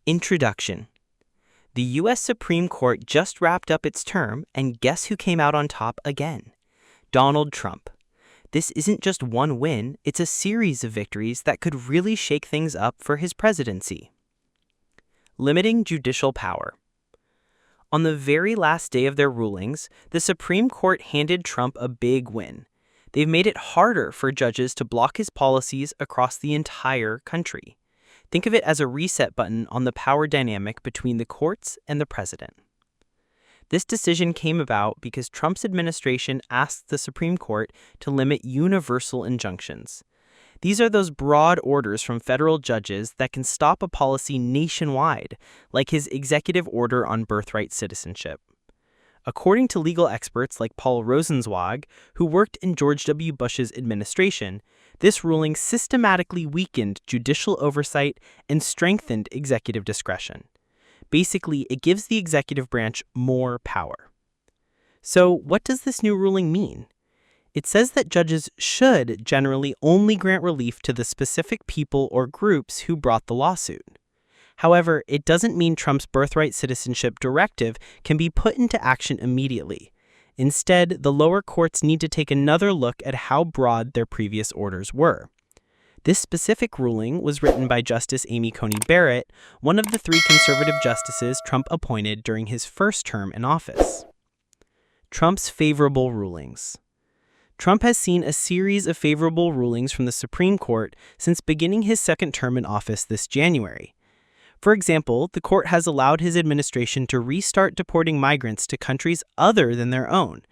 Introduction. The U.S. Supreme Court just wrapped up its term, and guess who came out on top again? Donald Trump. This isn't just one win, it's a series of victories that could really shake things up for his presidency. Limiting judicial power. On the very last day of their rulings, the Supreme Court handed Trump a big win. They've made it harder for judges to block his policies across the entire country. Think of it as a reset button on the power dynamic between the courts and the president. This decision came about because Trump's administration asked the Supreme Court to limit universal injunctions. These are those broad orders from federal judges that can stop a policy nationwide, like his executive order on birthright citizenship. According to legal experts like Paul Rosenzweig, who worked in George W. Bush's administration, this ruling systematically weakened judicial oversight and strengthened executive discretion. Basically, it gives the executive branch more power. So, what does this new ruling mean? It says that judges should generally only grant relief to the specific people or groups who brought the lawsuit. However, it doesn't mean Trump's birthright citizenship directive can be put into action immediately. Instead, the lower courts need to take another look at how broad their previous orders were. This specific ruling was written by Justice Amy Coney Barrett, one of the 3 conservative justices Trump appointed during his first term in office. Trump's favorable rulings. Trump has seen a series of favorable rulings from the Supreme Court since beginning his second term in office this January. For example, the court has allowed his administration to restart deporting migrants to countries other than their own,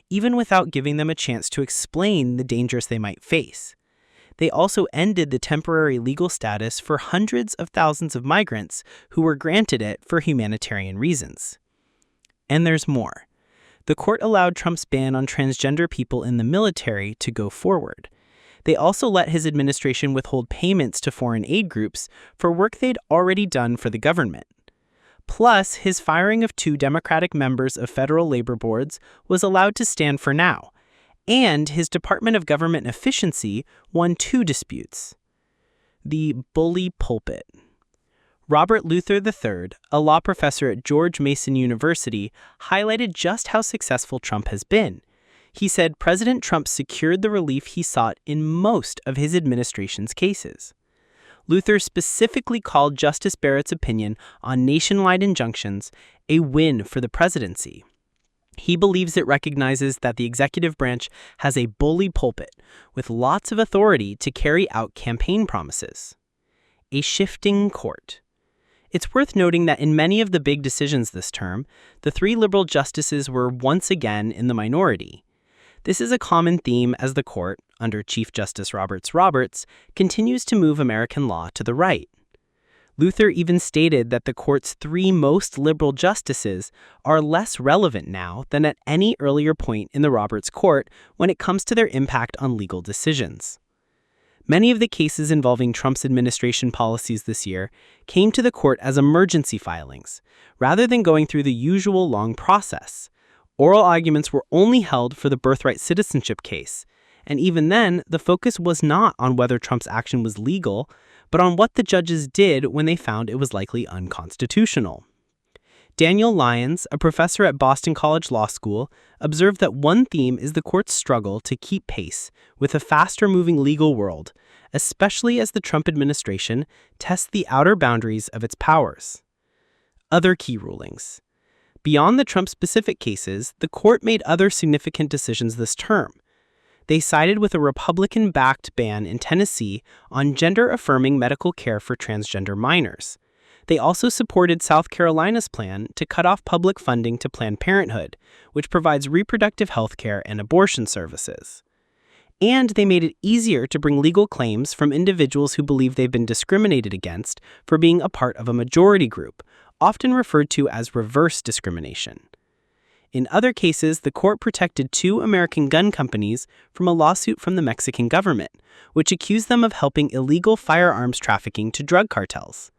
even without giving them a chance to explain the dangers they might face. They also ended the temporary legal status for hundreds of thousands of migrants who were granted it for humanitarian reasons. And there's more. The court allowed Trump's ban on transgender people in the military to go forward. They also let his administration withhold payments to foreign aid groups for work they'd already done for the government. Plus, his firing of 2 Democratic members of federal labor boards was allowed to stand for now, and his Department of Government Efficiency won 2 disputes. The bully pulpit. Robert Luther III, a law professor at George Mason University, highlighted just how successful Trump has been. He said President Trump secured the relief he sought in most of his administration's cases. Luther specifically called Justice Barrett's opinion on nationwide injunctions a win for the presidency. He believes it recognizes that the executive branch has a bully pulpit with lots of authority to carry out campaign promises. A shifting court. It's worth noting that in many of the big decisions this term, the 3 liberal justices were once again in the minority. This is a common theme as the court, under Chief Justice Roberts, continues to move American law to the right. Luther even stated that the court's 3 most liberal justices are less relevant now than at any earlier point in the Roberts court when it comes to their impact on legal decisions. Many of the cases involving Trump's administration policies this year came to the court as emergency filings, rather than going through the usual long process. Oral arguments were only held for the birthright citizenship case, and even then, the focus was not on whether Trump's action was legal, but on what the judges did when they found it was likely unconstitutional. Daniel Lyons, a professor at Boston College Law School, observed that one theme is the court's struggle to keep pace with a faster-moving legal world, especially as the Trump administration tests the outer boundaries of its powers. Other key rulings. Beyond the Trump-specific cases, the court made other significant decisions this term. They sided with a Republican-backed ban in Tennessee on gender-affirming medical care for transgender minors. They also supported South Carolina's plan to cut off public funding to Planned Parenthood, which provides reproductive health care and abortion services. And they made it easier to bring legal claims from individuals who believe they've been discriminated against for being a part of a majority group, often referred to as reverse discrimination. In other cases, the court protected 2 American gun companies from a lawsuit from the Mexican government, which accused them of helping illegal firearms trafficking to drug cartels.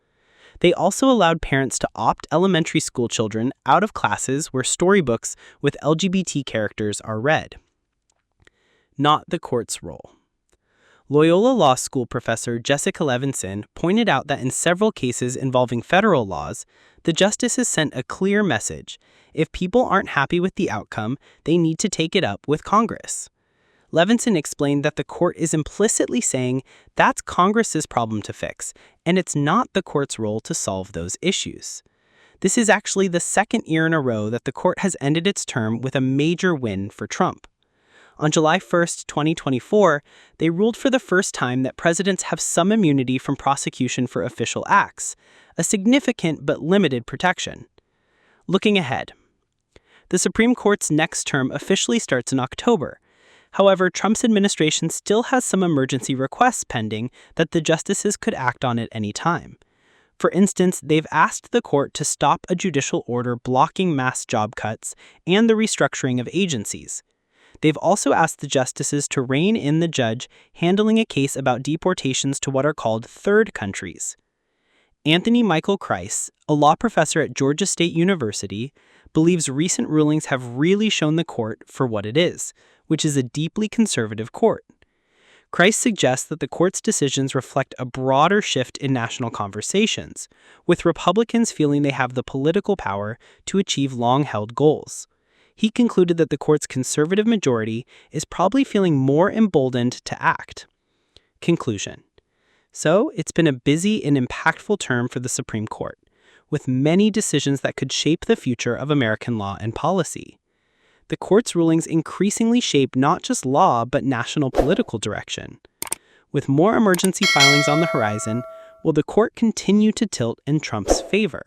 They also allowed parents to opt elementary school children out of classes where storybooks with LGBT characters are read. Not the court's role. Loyola Law School professor Jessica Levinson pointed out that in several cases involving federal laws, the justices sent a clear message. If people aren't happy with the outcome, they need to take it up with Congress. Levinson explained that the court is implicitly saying that's Congress's problem to fix, and it's not the court's role to solve those issues. This is actually the second year in a row that the court has ended its term with a major win for Trump. On July 1, 2024, they ruled for the first time that presidents have some immunity from prosecution for official acts, a significant but limited protection. Looking ahead, the Supreme Court's next term officially starts in October. However, Trump's administration still has some emergency requests pending that the justices could act on at any time. For instance, they've asked the court to stop a judicial order blocking mass job cuts and the restructuring of agencies. They've also asked the justices to rein in the judge handling a case about deportations to what are called third countries. Anthony Michael Kreis, a law professor at Georgia State University, believes recent rulings have really shown the court for what it is, which is a deeply conservative court. Kreis suggests that the court's decisions reflect a broader shift in national conversations, with Republicans feeling they have the political power to achieve long-held goals. He concluded that the court's conservative majority is probably feeling more emboldened to act. Conclusion. So, it's been a busy and impactful term for the Supreme Court, with many decisions that could shape the future of American law and policy. The court's rulings increasingly shape not just law, but national political direction. With more emergency filings on the horizon, will the court continue to tilt in Trump's favor?